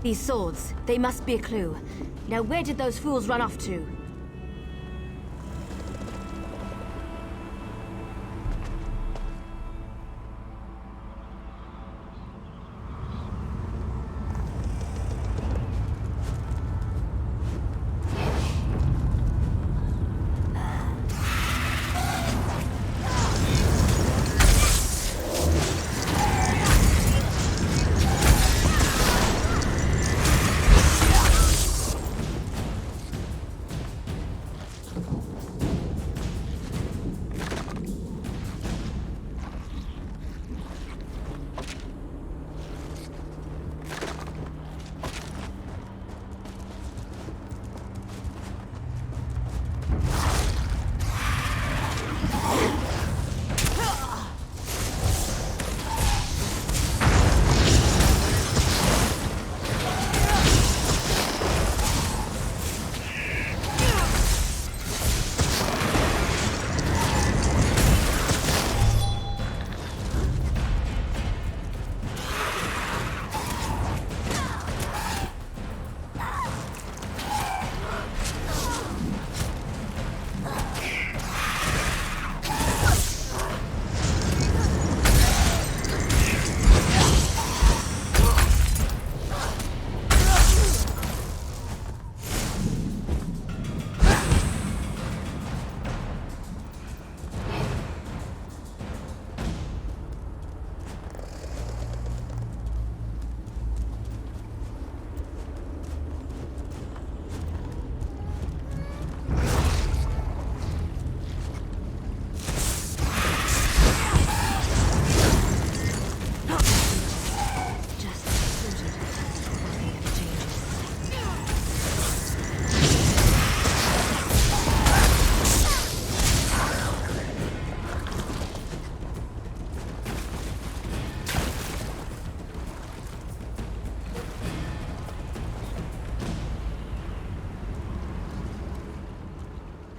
These swords, they must be a clue. Now where did those fools run off to?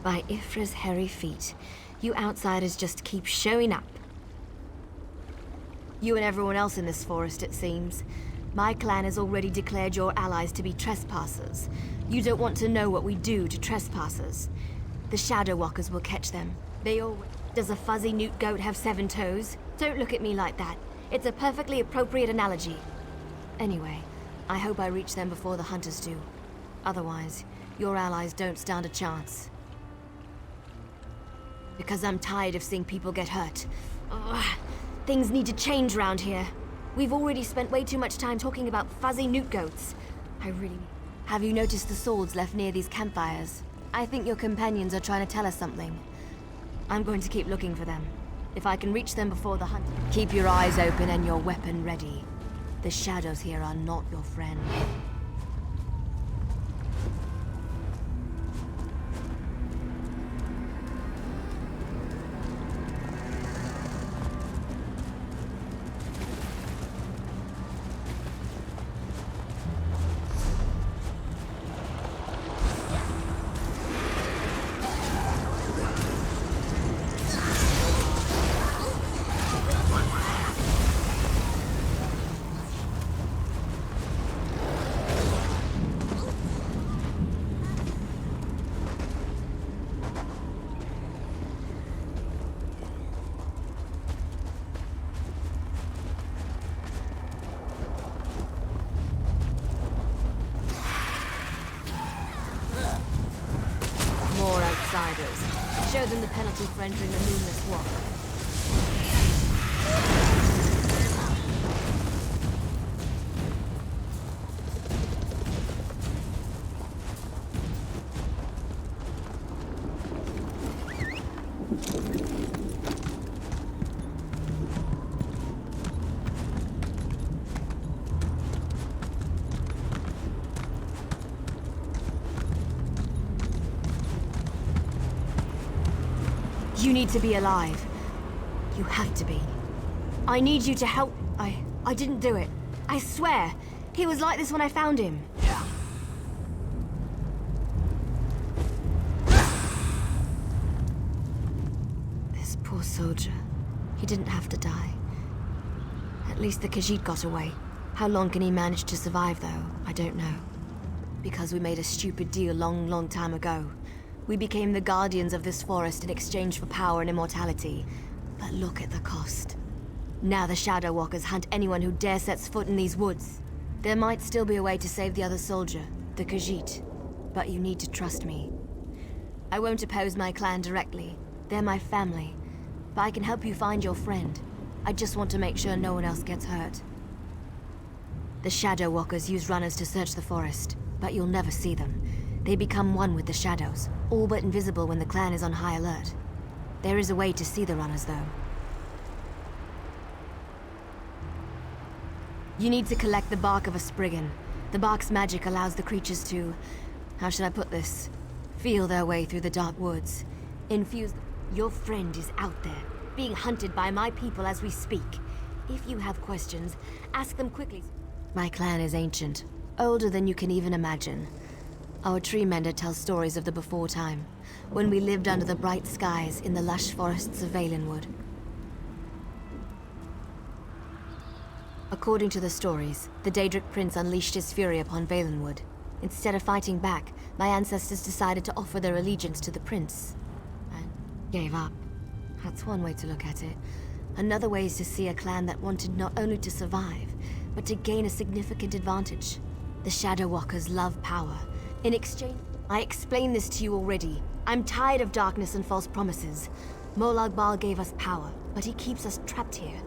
By Ifra's hairy feet, you outsiders just keep showing up. You and everyone else in this forest, it seems. My clan has already declared your allies to be trespassers. You don't want to know what we do to trespassers. The Shadow Walkers will catch them. They always... Does a fuzzy newt goat have 7 toes? Don't look at me like that. It's a perfectly appropriate analogy. Anyway, I hope I reach them before the hunters do. Otherwise, your allies don't stand a chance. Because I'm tired of seeing people get hurt. Ugh. Things need to change around here. We've already spent way too much time talking about fuzzy newt goats. Have you noticed the swords left near these campfires? I think your companions are trying to tell us something. I'm going to keep looking for them. If I can reach them before the hunt... Keep your eyes open and your weapon ready. The shadows here are not your friend. Show them the penalty for entering the Moonless Walk. You need to be alive. You have to be. I need you to help. I didn't do it. I swear. He was like this when I found him. This poor soldier. He didn't have to die. At least the Khajiit got away. How long can he manage to survive, though? I don't know. Because we made a stupid deal long time ago. We became the guardians of this forest in exchange for power and immortality. But look at the cost. Now the Shadow Walkers hunt anyone who dare sets foot in these woods. There might still be a way to save the other soldier, the Khajiit. But you need to trust me. I won't oppose my clan directly. They're my family. But I can help you find your friend. I just want to make sure no one else gets hurt. The Shadow Walkers use runners to search the forest, but you'll never see them. They become one with the shadows, all but invisible when the clan is on high alert. There is a way to see the runners, though. You need to collect the bark of a spriggan. The bark's magic allows the creatures to... how should I put this? Feel their way through the dark woods. Infuse... Your friend is out there, being hunted by my people as we speak. If you have questions, ask them quickly. My clan is ancient, older than you can even imagine. Our tree mender tells stories of the before time, when we lived under the bright skies in the lush forests of Valenwood. According to the stories, the Daedric prince unleashed his fury upon Valenwood. Instead of fighting back, my ancestors decided to offer their allegiance to the prince. And gave up. That's one way to look at it. Another way is to see a clan that wanted not only to survive, but to gain a significant advantage. The Shadow Walkers love power. In exchange... I explained this to you already. I'm tired of darkness and false promises. Molog Ballu gave us power, but he keeps us trapped here.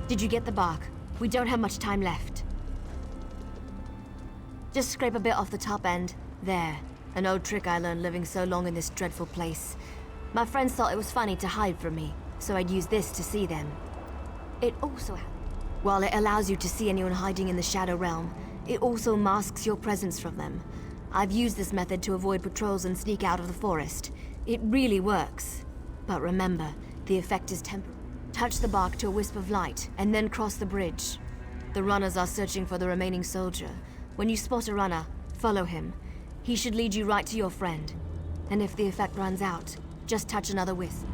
Did you get the bark? We don't have much time left. Just scrape a bit off the top end. There. An old trick I learned living so long in this dreadful place. My friends thought it was funny to hide from me, so I'd use this to see them. It also... While it allows you to see anyone hiding in the Shadow Realm, it also masks your presence from them. I've used this method to avoid patrols and sneak out of the forest. It really works. But remember, the effect is temporary. Touch the bark to a wisp of light, and then cross the bridge. The runners are searching for the remaining soldier. When you spot a runner, follow him. He should lead you right to your friend. And if the effect runs out, just touch another with.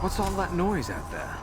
What's all that noise out there?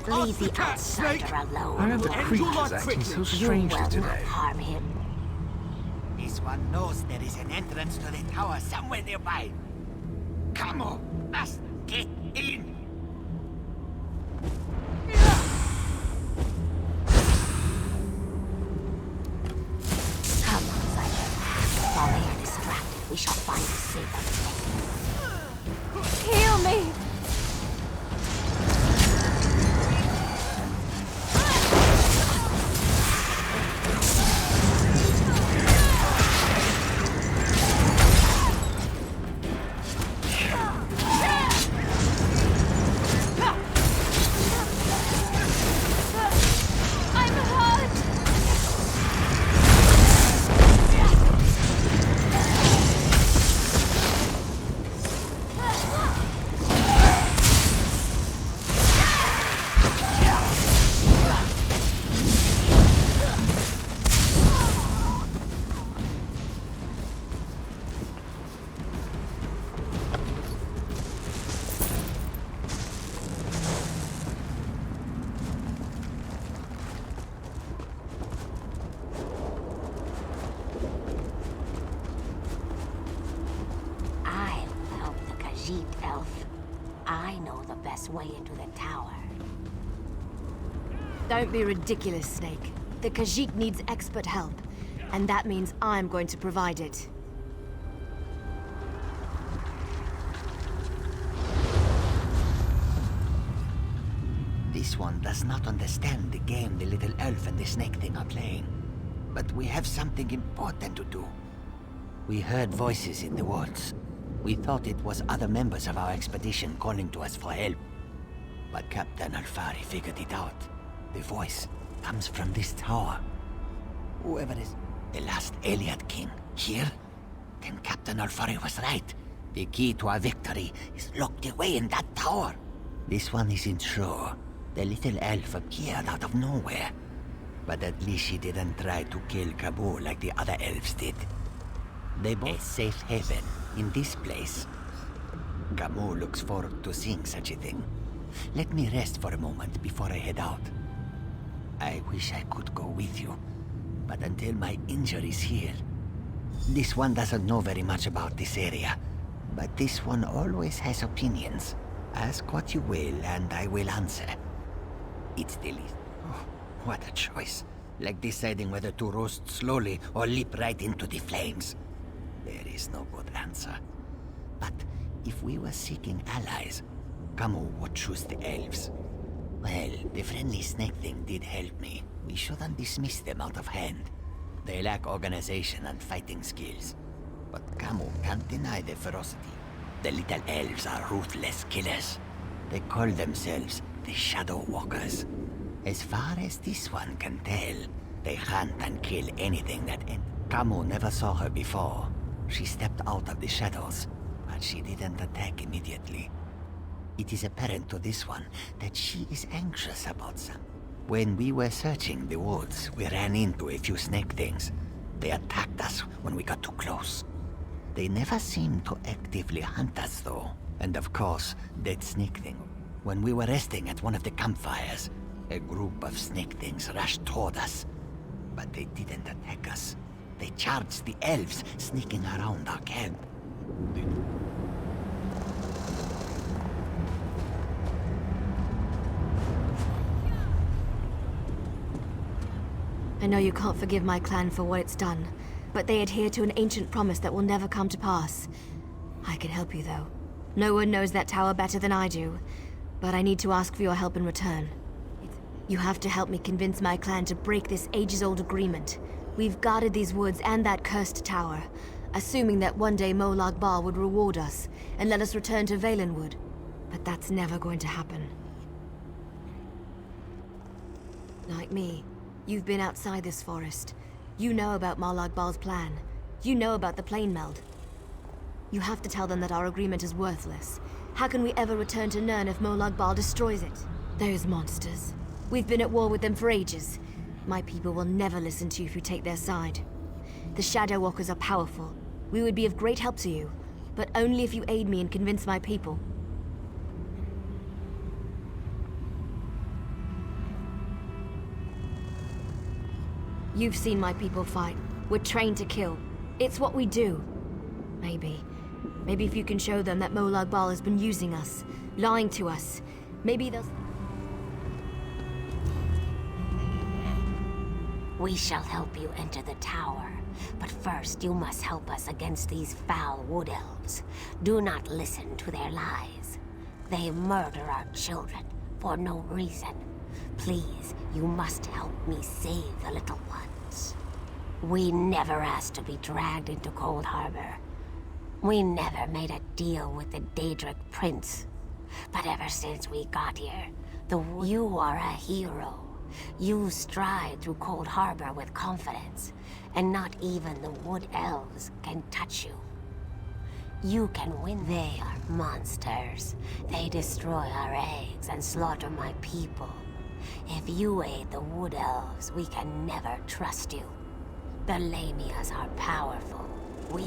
Leave the outsider alone. Why are the creatures acting so strangely You will today? not harm him. This one knows there is an entrance to the tower somewhere nearby. Camo must get in. Come, outsider. While they are distracted, we shall find a safe exit. Heal me! I know the best way into the tower. Don't be ridiculous, Snake. The Khajiit needs expert help, and that means I'm going to provide it. This one does not understand the game the little elf and the snake thing are playing. But we have something important to do. We heard voices in the woods. We thought it was other members of our expedition calling to us for help. But Captain Alfari figured it out. The voice comes from this tower. Whoever is the last Eliad king here? Then Captain Alfari was right. The key to our victory is locked away in that tower. This one isn't sure. The little elf appeared out of nowhere. But at least she didn't try to kill Kabul like the other elves did. They both safe haven in this place. Gamu looks forward to seeing such a thing. Let me rest for a moment before I head out. I wish I could go with you, but until my injuries heal. This one doesn't know very much about this area, but this one always has opinions. Ask what you will, and I will answer. It's the least. Oh, what a choice. Like deciding whether to roast slowly or leap right into the flames. There is no good answer. But if we were seeking allies, Gamu would choose the elves. Well, the friendly snake thing did help me. We shouldn't dismiss them out of hand. They lack organization and fighting skills. But Gamu can't deny their ferocity. The little elves are ruthless killers. They call themselves the Shadow Walkers. As far as this one can tell, they hunt and kill anything that Gamu never saw her before. She stepped out of the shadows, but she didn't attack immediately. It is apparent to this one that she is anxious about some. When we were searching the woods, we ran into a few snake things. They attacked us when we got too close. They never seemed to actively hunt us, though. And of course, that snake thing. When we were resting at one of the campfires, a group of snake things rushed toward us. But they didn't attack us. They charged the elves sneaking around our camp. I know you can't forgive my clan for what it's done, but they adhere to an ancient promise that will never come to pass. I can help you, though. No one knows that tower better than I do, but I need to ask for your help in return. You have to help me convince my clan to break this ages-old agreement. We've guarded these woods and that cursed tower, assuming that one day Molog Ballu would reward us and let us return to Valenwood. But that's never going to happen. Like me, you've been outside this forest. You know about Molog Ballu's plan. You know about the plane meld. You have to tell them that our agreement is worthless. How can we ever return to Nirn if Molog Ballu destroys it? Those monsters. We've been at war with them for ages. My people will never listen to you if you take their side. The Shadow Walkers are powerful. We would be of great help to you, but only if you aid me and convince my people. You've seen my people fight. We're trained to kill. It's what we do. Maybe if you can show them that Molog Ballu has been using us, lying to us, maybe they'll... We shall help you enter the tower, but first you must help us against these foul wood elves. Do not listen to their lies. They murder our children for no reason. Please, you must help me save the little ones. We never asked to be dragged into Cold Harbor. We never made a deal with the Daedric Prince. But ever since we got here, you are a hero. You stride through Cold Harbor with confidence, and not even the Wood Elves can touch you. You can win. They are monsters. They destroy our eggs and slaughter my people. If you aid the Wood Elves, we can never trust you. The Lamias are powerful. We...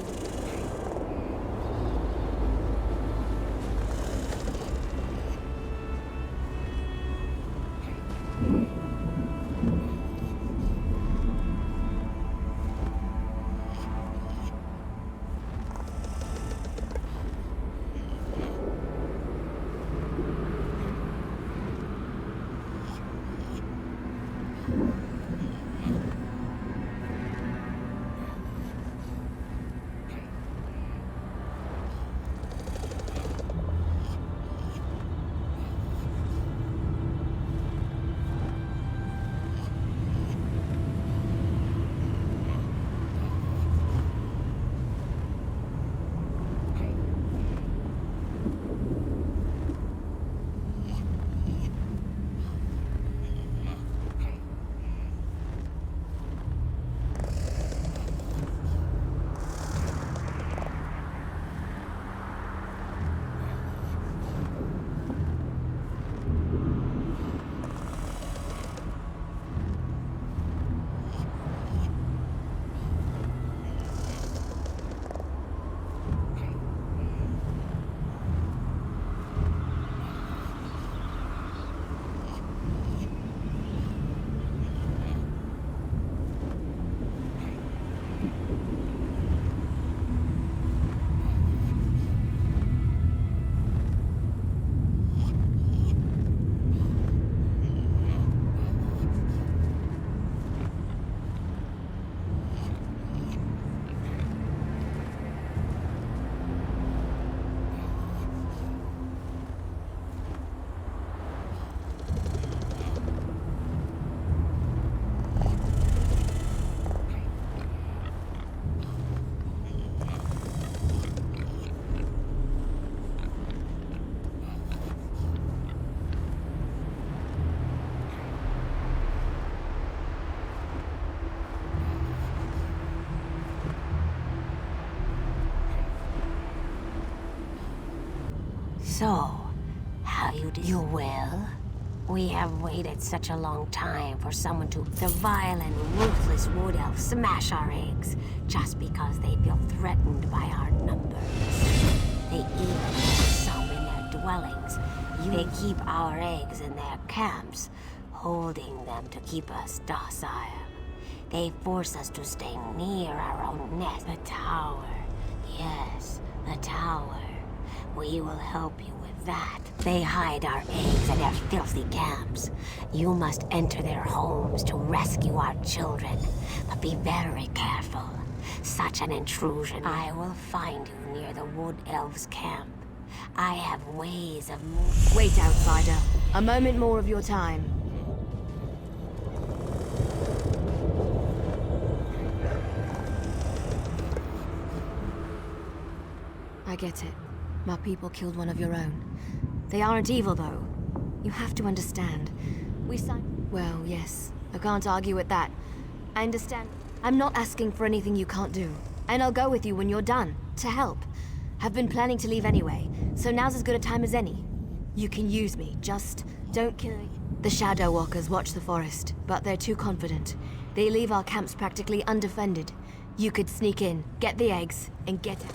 So, how you do? You will? We have waited such a long time for someone to... The vile and ruthless Wood Elves smash our eggs just because they feel threatened by our numbers. They even have some in their dwellings. They keep our eggs in their camps, holding them to keep us docile. They force us to stay near our own nest. The tower. Yes, the tower. We will help you with that. They hide our eggs in their filthy camps. You must enter their homes to rescue our children. But be very careful. Such an intrusion. I will find you near the Wood Elves' camp. I have ways of moving. Wait, outsider. A moment more of your time. I get it. My people killed one of your own. They aren't evil, though. You have to understand. We signed... Well, yes. I can't argue with that. I understand. I'm not asking for anything you can't do. And I'll go with you when you're done, to help. I've been planning to leave anyway, so now's as good a time as any. You can use me, just don't kill me. The Shadow Walkers watch the forest, but they're too confident. They leave our camps practically undefended. You could sneak in, get the eggs, and get out.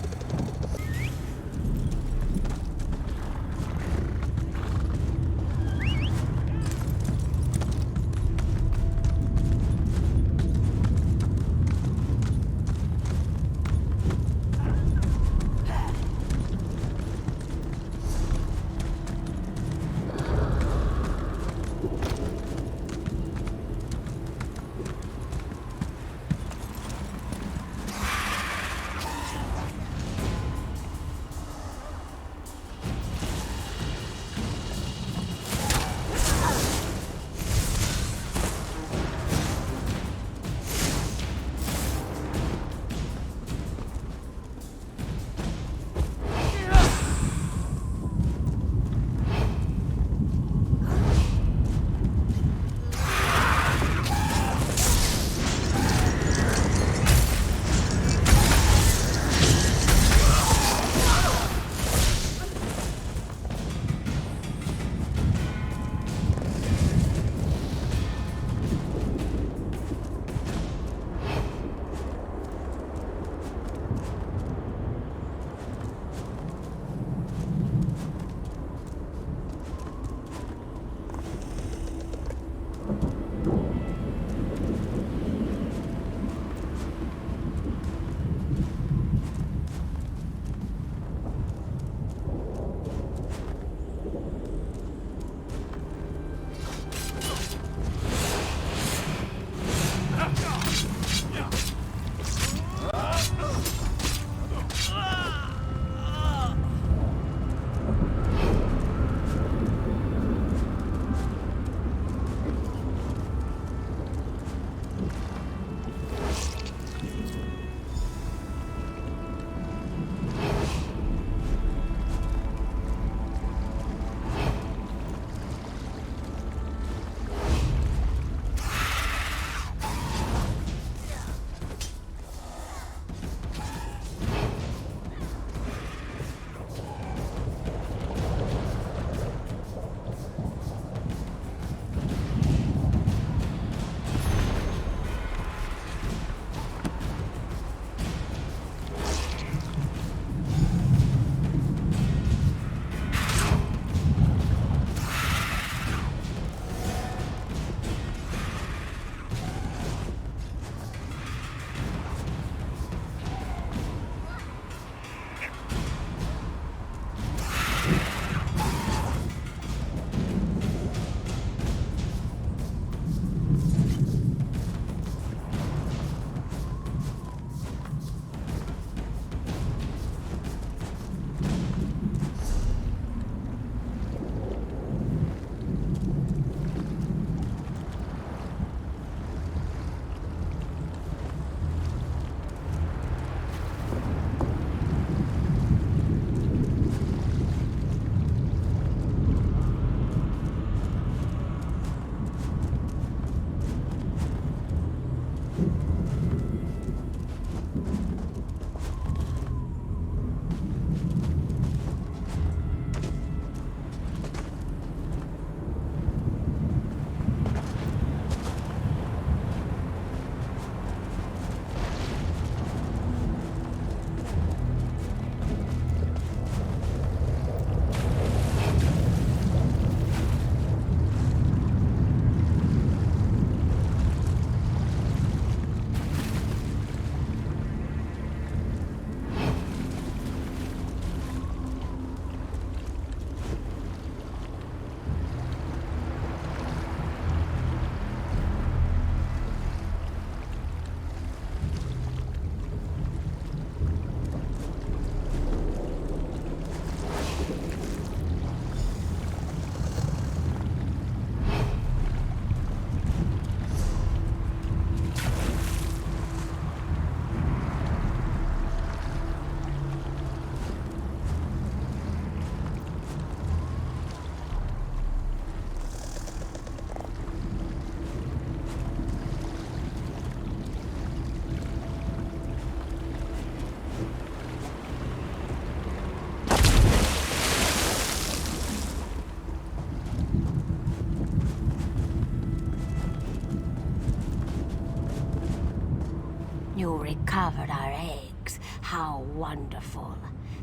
recovered our eggs. How wonderful.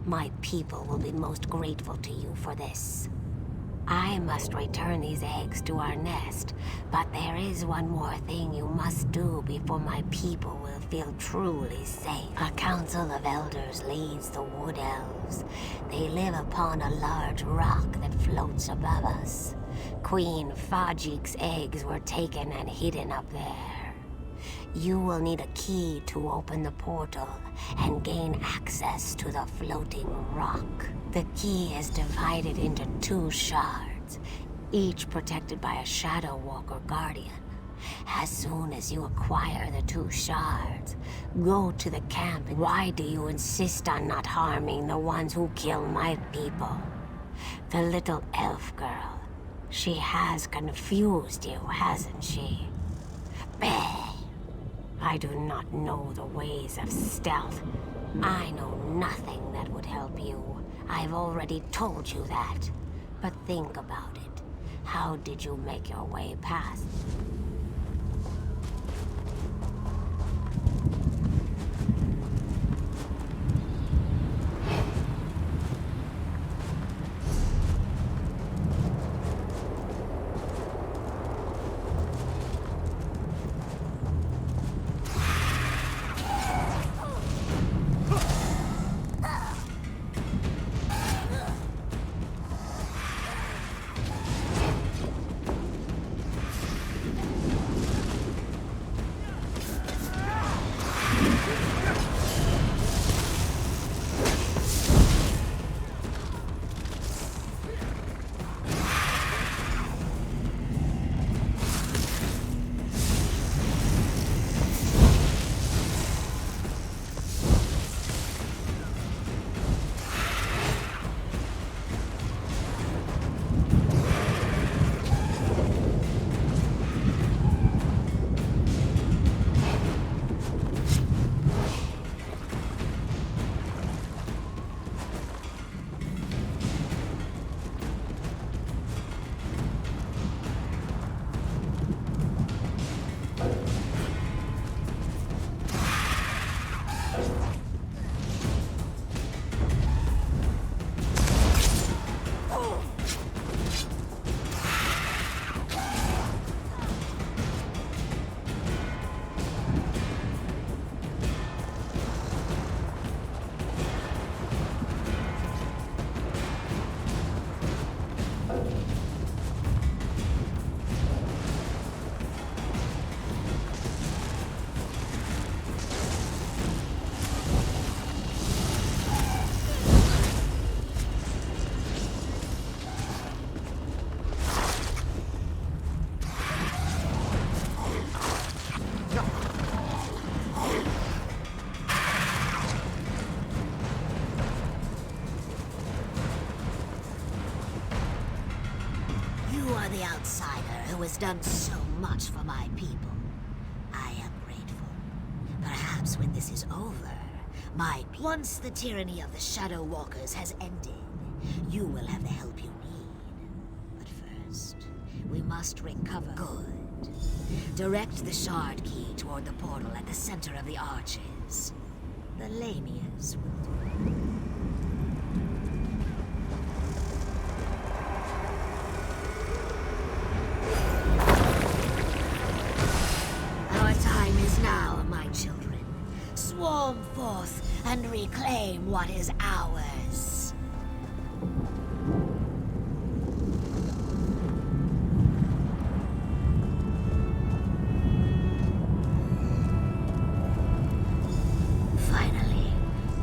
My people will be most grateful to you for this. I must return these eggs to our nest, but there is one more thing you must do before my people will feel truly safe. A council of elders leads the wood elves. They live upon a large rock that floats above us. Queen Fajik's eggs were taken and hidden up there. You will need a key to open the portal and gain access to the floating rock. The key is divided into 2 shards, each protected by a shadow walker guardian. As soon as you acquire the 2 shards, go to the camp. Why do you insist on not harming the ones who kill my people? The little elf girl. She has confused you, hasn't she? Bah! I do not know the ways of stealth. I know nothing that would help you. I've already told you that. But think about it. How did you make your way past? The outsider who has done so much for my people. I am grateful. Perhaps when this is over, once the tyranny of the Shadow Walkers has ended, you will have the help you need. But first, we must recover. Good. Direct the shard key toward the portal at the center of the arches. The lamias will do. Now, my children, swarm forth and reclaim what is ours. Finally,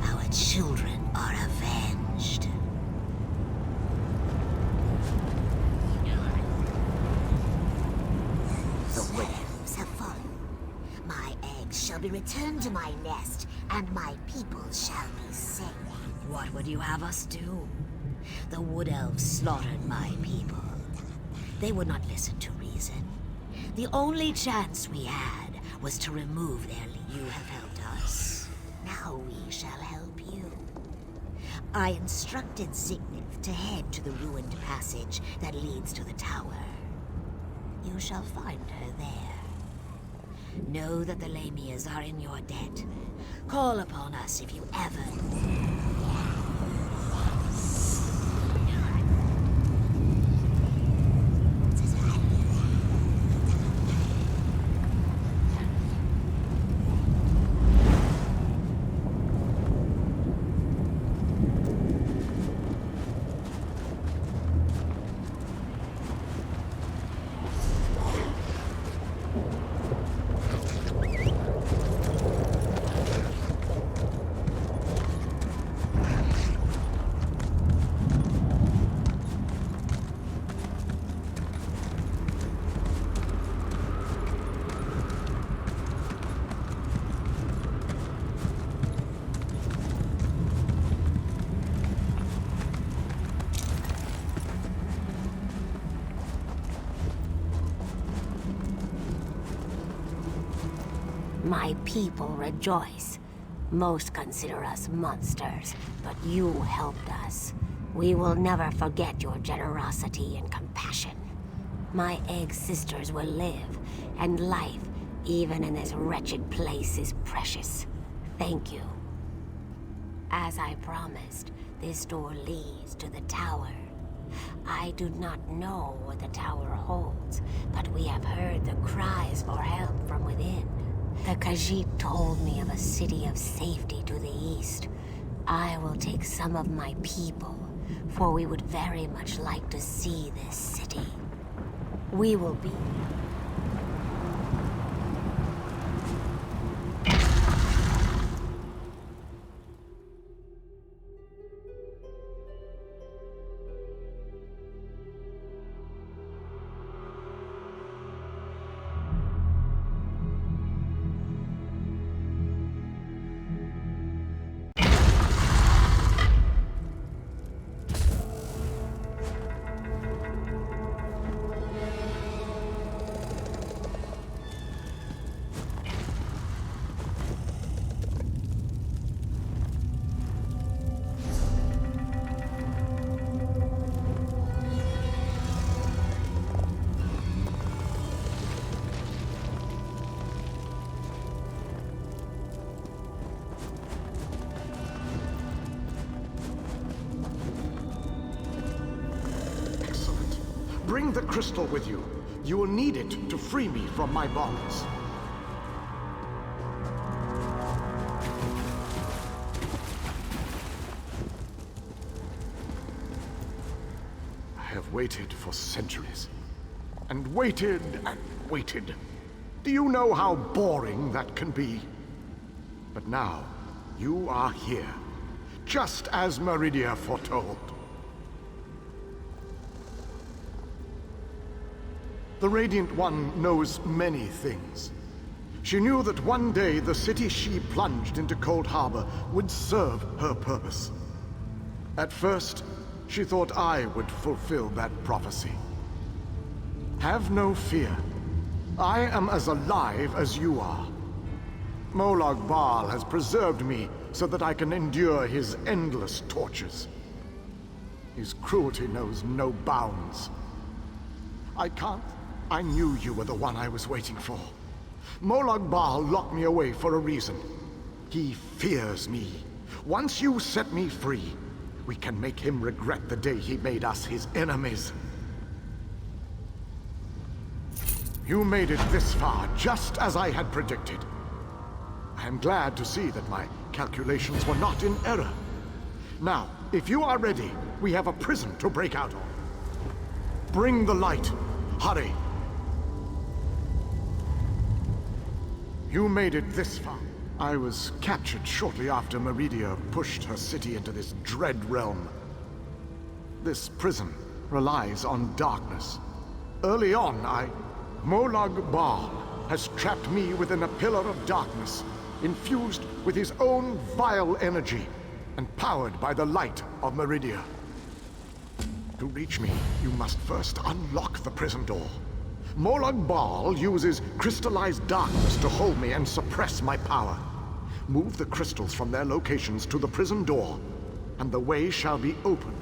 our children are avenged. The wolves have fallen. My eggs shall be returned to my nest, and my people shall be safe. What would you have us do? The wood elves slaughtered my people. They would not listen to reason. The only chance we had was to remove their lead. You have helped us. Now we shall help you. I instructed Zignith to head to the ruined passage that leads to the tower. You shall find her there. Know that the Lamias are in your debt. Call upon us if you ever... My people rejoice. Most consider us monsters, but you helped us. We will never forget your generosity and compassion. My egg sisters will live, and life, even in this wretched place, is precious. Thank you. As I promised, this door leads to the tower. I do not know what the tower holds, but we have heard the cries for help from within. The Khajiit told me of a city of safety to the east. I will take some of my people, for we would very much like to see this city. We will be... Bring the crystal with you. You will need it to free me from my bonds. I have waited for centuries. And waited and waited. Do you know how boring that can be? But now, you are here. Just as Meridia foretold. The Radiant One knows many things. She knew that one day the city she plunged into Cold Harbor would serve her purpose. At first, she thought I would fulfill that prophecy. Have no fear. I am as alive as you are. Molog Balу has preserved me so that I can endure his endless tortures. His cruelty knows no bounds. I knew you were the one I was waiting for. Molog Balu locked me away for a reason. He fears me. Once you set me free, we can make him regret the day he made us his enemies. You made it this far, just as I had predicted. I am glad to see that my calculations were not in error. Now, if you are ready, we have a prison to break out of. Bring the light. Hurry. You made it this far. I was captured shortly after Meridia pushed her city into this dread realm. This prison relies on darkness. Early on, Molog Balu has trapped me within a pillar of darkness, infused with his own vile energy, and powered by the light of Meridia. To reach me, you must first unlock the prison door. Molog Balu uses crystallized darkness to hold me and suppress my power. Move the crystals from their locations to the prison door, and the way shall be opened.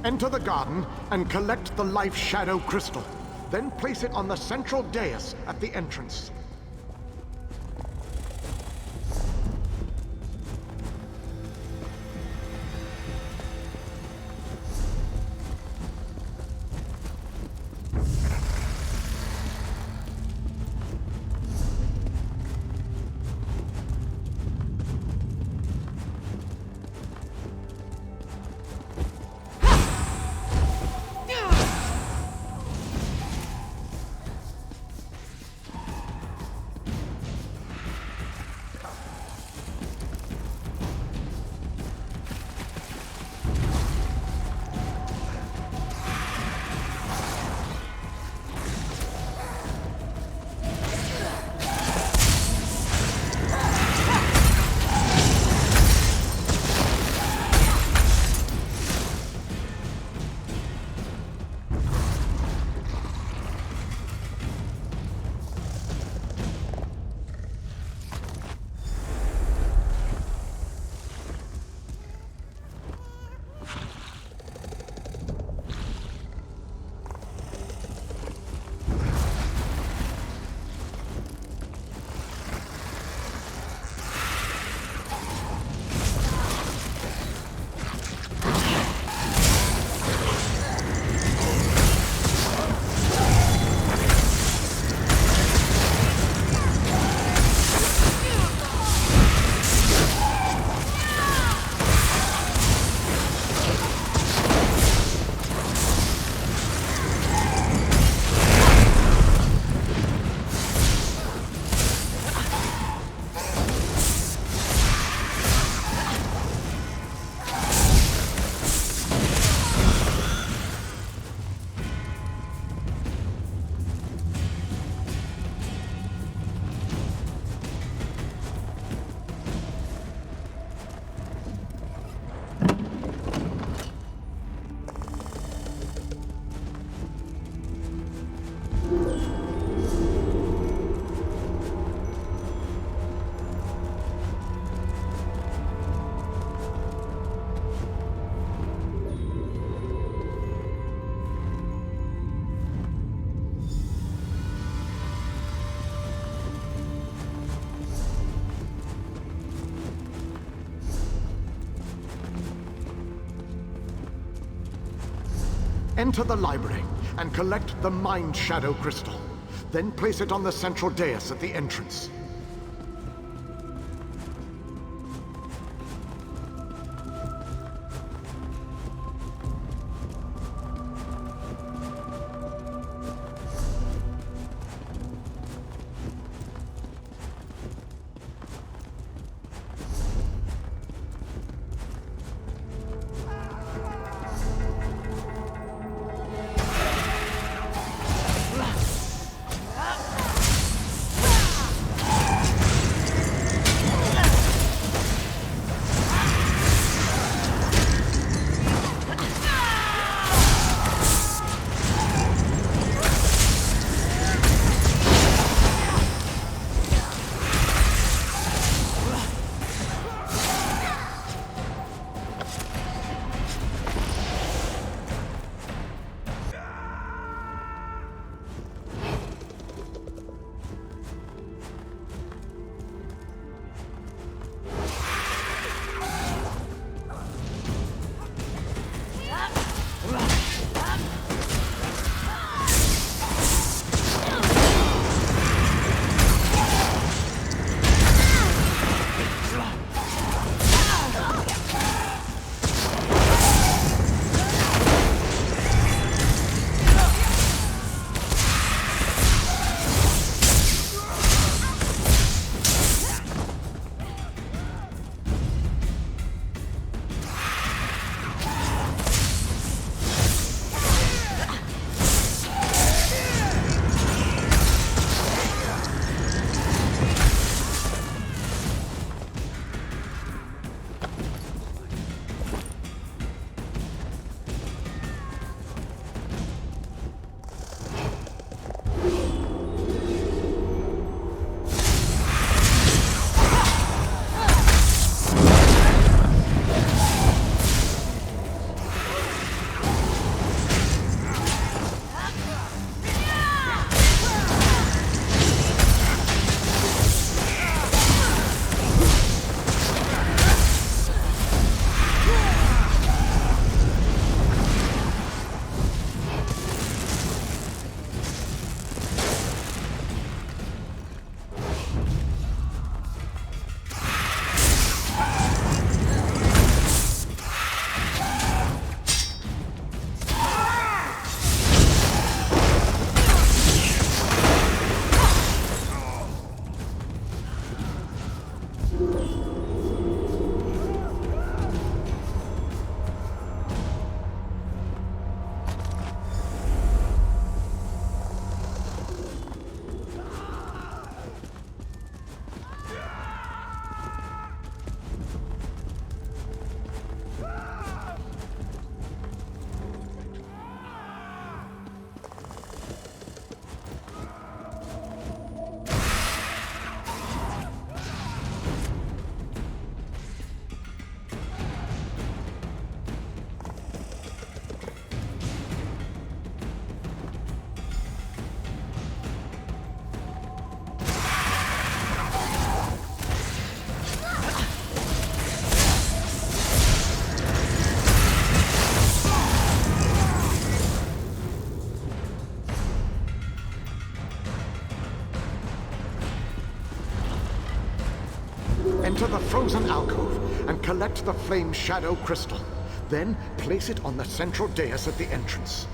Enter the garden and collect the life shadow crystal. Then place it on the central dais at the entrance. Enter the library and collect the Mind Shadow Crystal. Then place it on the central dais at the entrance. enter the frozen alcove and collect the flame shadow crystal. Then place it on the central dais at the entrance.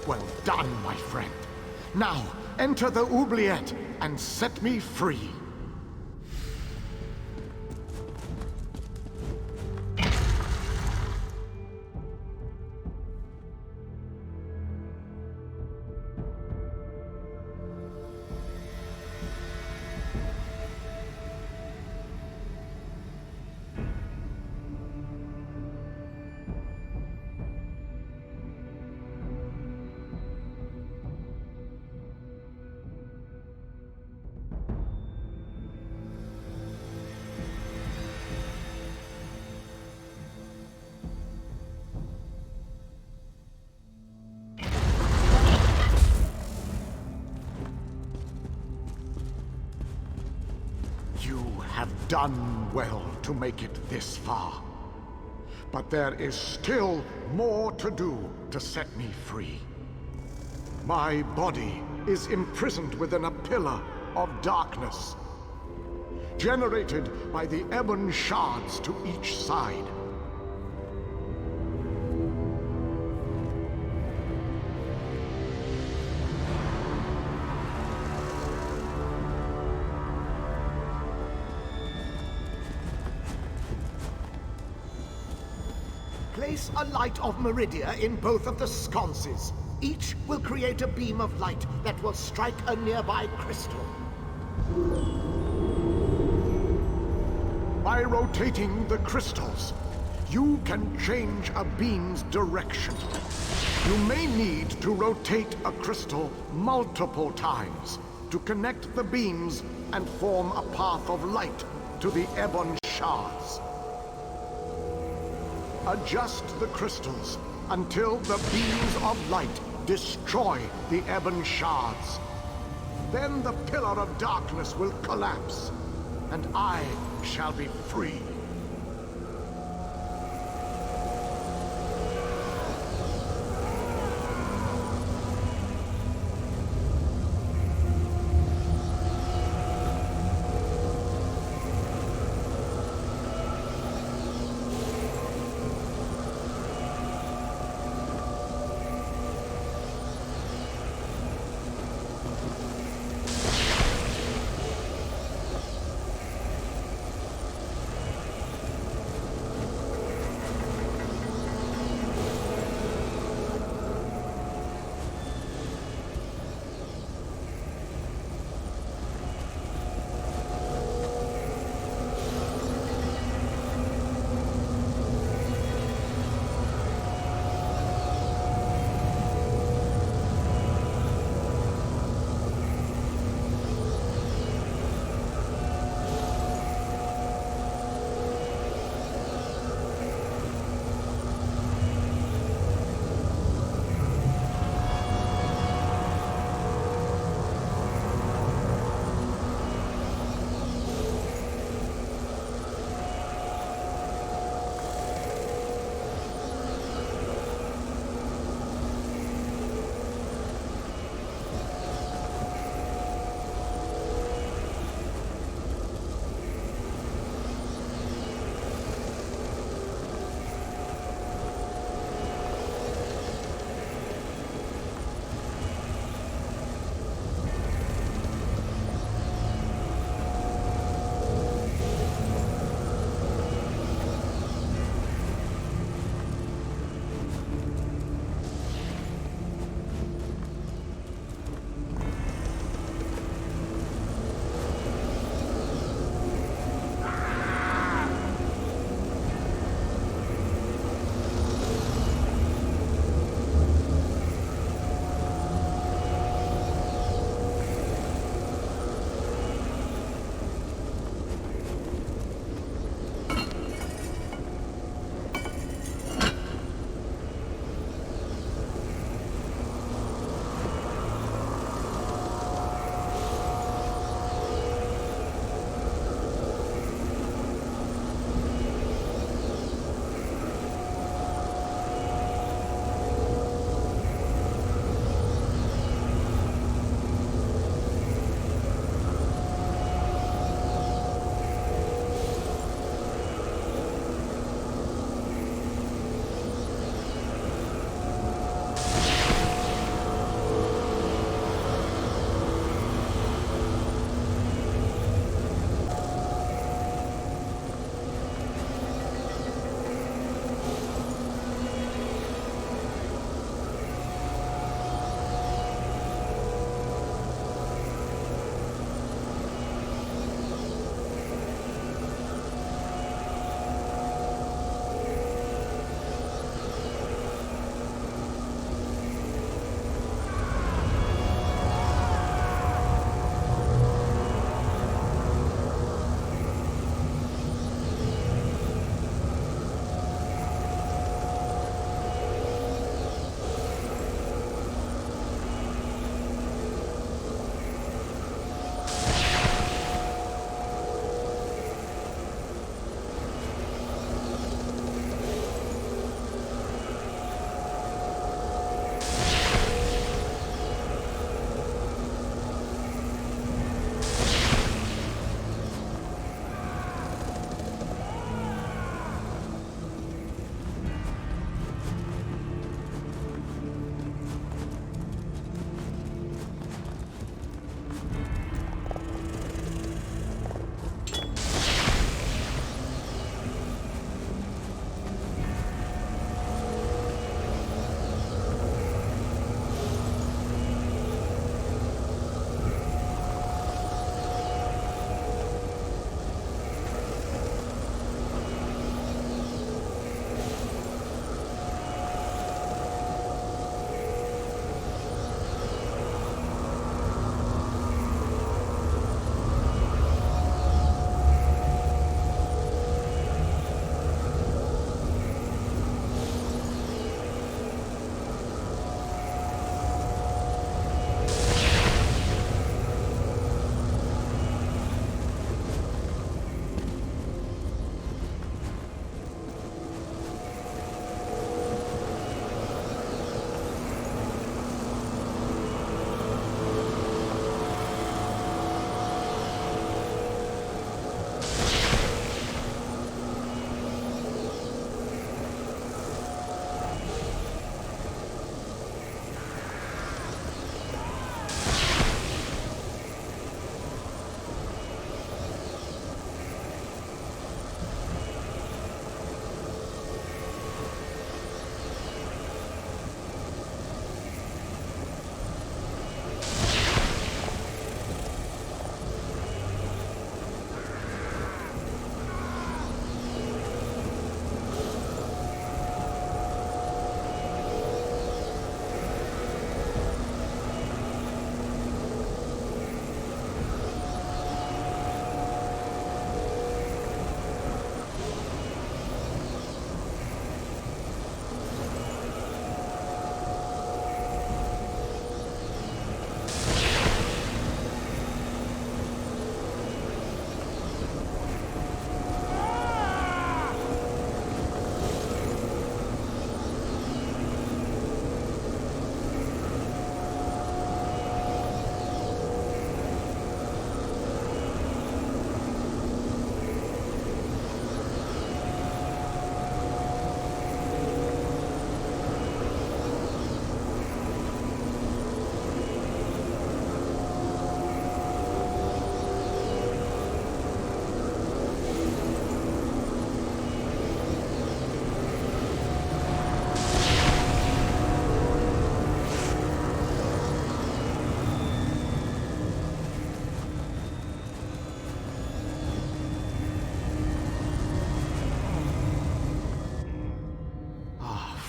Well done, my friend. Now, enter the oubliette and set me free. You have done well to make it this far. But there is still more to do to set me free. My body is imprisoned within a pillar of darkness, generated by the ebon shards to each side. Place a light of Meridia in both of the sconces. Each will create a beam of light that will strike a nearby crystal. By rotating the crystals, you can change a beam's direction. You may need to rotate a crystal multiple times to connect the beams and form a path of light to the ebon shards. Adjust the crystals until the beams of light destroy the ebon shards. Then the pillar of darkness will collapse, and I shall be free.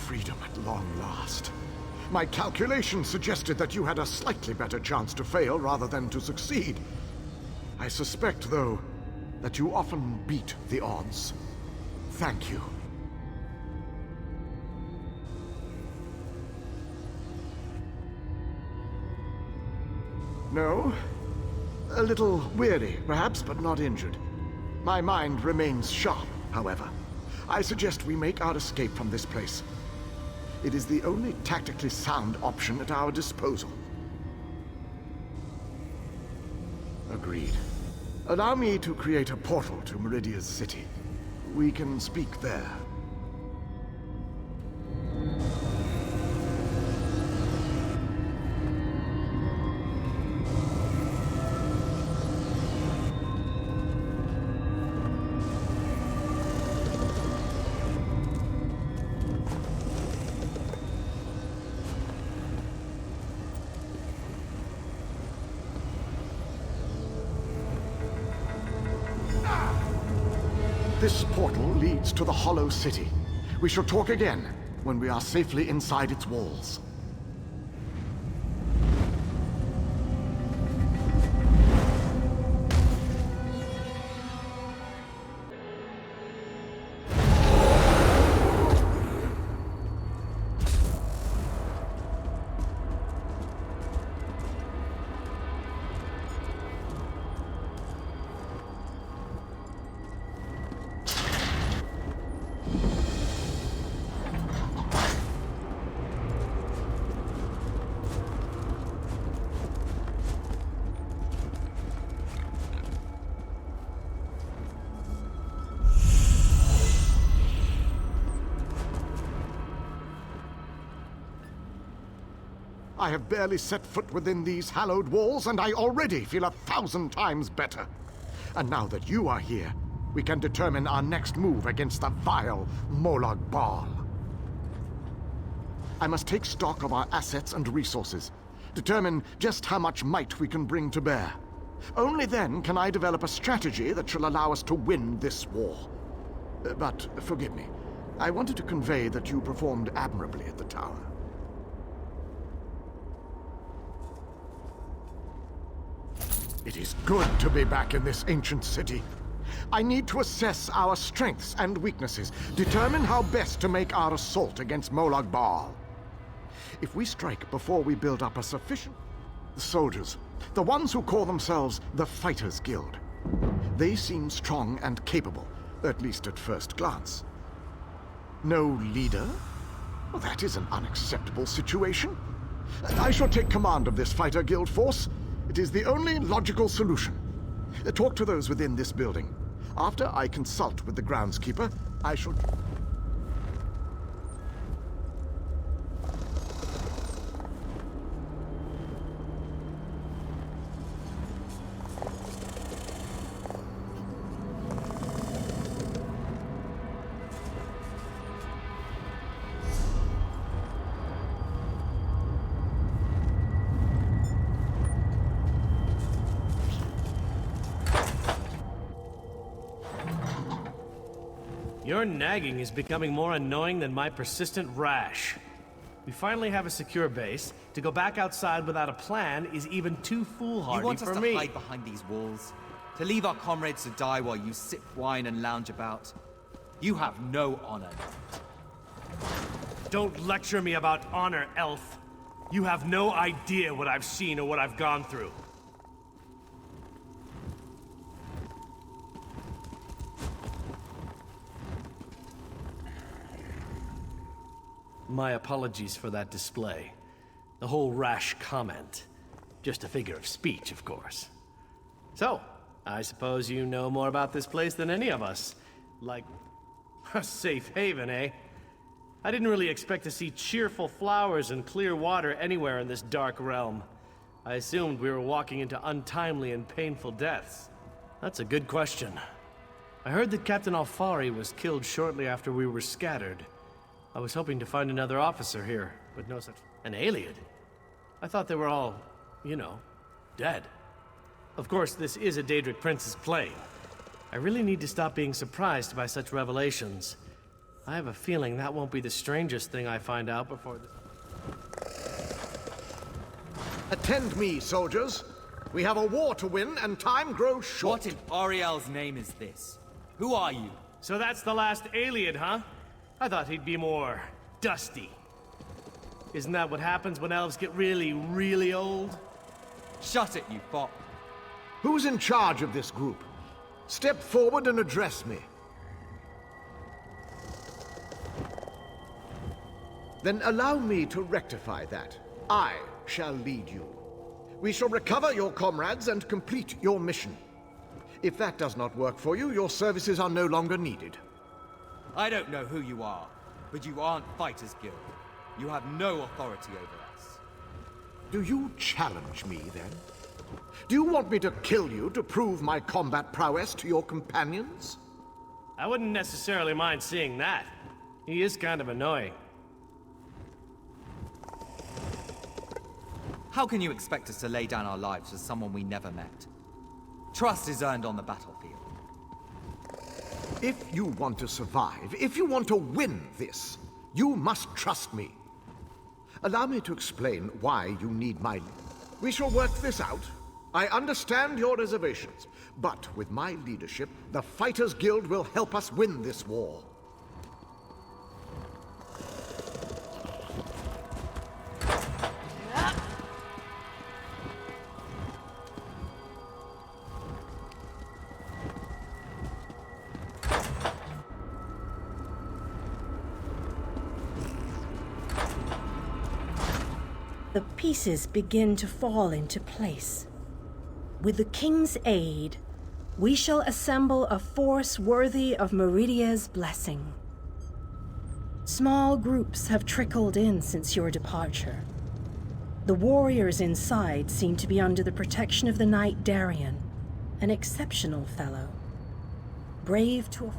freedom at long last. My calculations suggested that you had a slightly better chance to fail rather than to succeed. I suspect, though, that you often beat the odds. Thank you. No? A little weary, perhaps, but not injured. My mind remains sharp, however. I suggest we make our escape from this place. It is the only tactically sound option at our disposal. Agreed. Allow me to create a portal to Meridia's city. We can speak there. This portal leads to the Hollow City. We shall talk again when we are safely inside its walls. I have barely set foot within these hallowed walls, and I already feel 1,000 times better. And now that you are here, we can determine our next move against the vile Molog Balу. I must take stock of our assets and resources, determine just how much might we can bring to bear. Only then can I develop a strategy that shall allow us to win this war. But forgive me, I wanted to convey that you performed admirably at the tower. It is good to be back in this ancient city. I need to assess our strengths and weaknesses, determine how best to make our assault against Molog Balу. If we strike before we build up a sufficient... The soldiers, the ones who call themselves the Fighters Guild. They seem strong and capable, at least at first glance. No leader? Well, that is an unacceptable situation. I shall take command of this Fighter Guild force. It is the only logical solution. Talk to those within this building. After I consult with the groundskeeper, I shall... Your nagging is becoming more annoying than my persistent rash. We finally have a secure base. To go back outside without a plan is even too foolhardy for me. You want us to hide behind these walls? To leave our comrades to die while you sip wine and lounge about? You have no honor. Don't lecture me about honor, elf. You have no idea what I've seen or what I've gone through. My apologies for that display. The whole rash comment. Just a figure of speech, of course. So, I suppose you know more about this place than any of us. Like, a safe haven, eh? I didn't really expect to see cheerful flowers and clear water anywhere in this dark realm. I assumed we were walking into untimely and painful deaths. That's a good question. I heard that Captain Alfari was killed shortly after we were scattered. I was hoping to find another officer here, but no such... An alien? I thought they were all, you know, dead. Of course, this is a Daedric prince's plane. I really need to stop being surprised by such revelations. I have a feeling that won't be the strangest thing I find out before this. Attend me, soldiers. We have a war to win, and time grows short. What in Ariel's name is this? Who are you? So that's the last alien, huh? I thought he'd be more dusty. Isn't that what happens when elves get really, really old? Shut it, you fop. Who's in charge of this group? Step forward and address me. Then allow me to rectify that. I shall lead you. We shall recover your comrades and complete your mission. If that does not work for you, your services are no longer needed. I don't know who you are, but you aren't Fighters Guild. You have no authority over us. Do you challenge me, then? Do you want me to kill you to prove my combat prowess to your companions? I wouldn't necessarily mind seeing that. He is kind of annoying. How can you expect us to lay down our lives for someone we never met? Trust is earned on the battlefield. If you want to survive, if you want to win this, you must trust me. Allow me to explain why you need my... We shall work this out. I understand your reservations, but with my leadership, the Fighters Guild will help us win this war. The pieces begin to fall into place. With the king's aid, we shall assemble a force worthy of Meridia's blessing. Small groups have trickled in since your departure. The warriors inside seem to be under the protection of the knight Darian, an exceptional fellow. Brave to a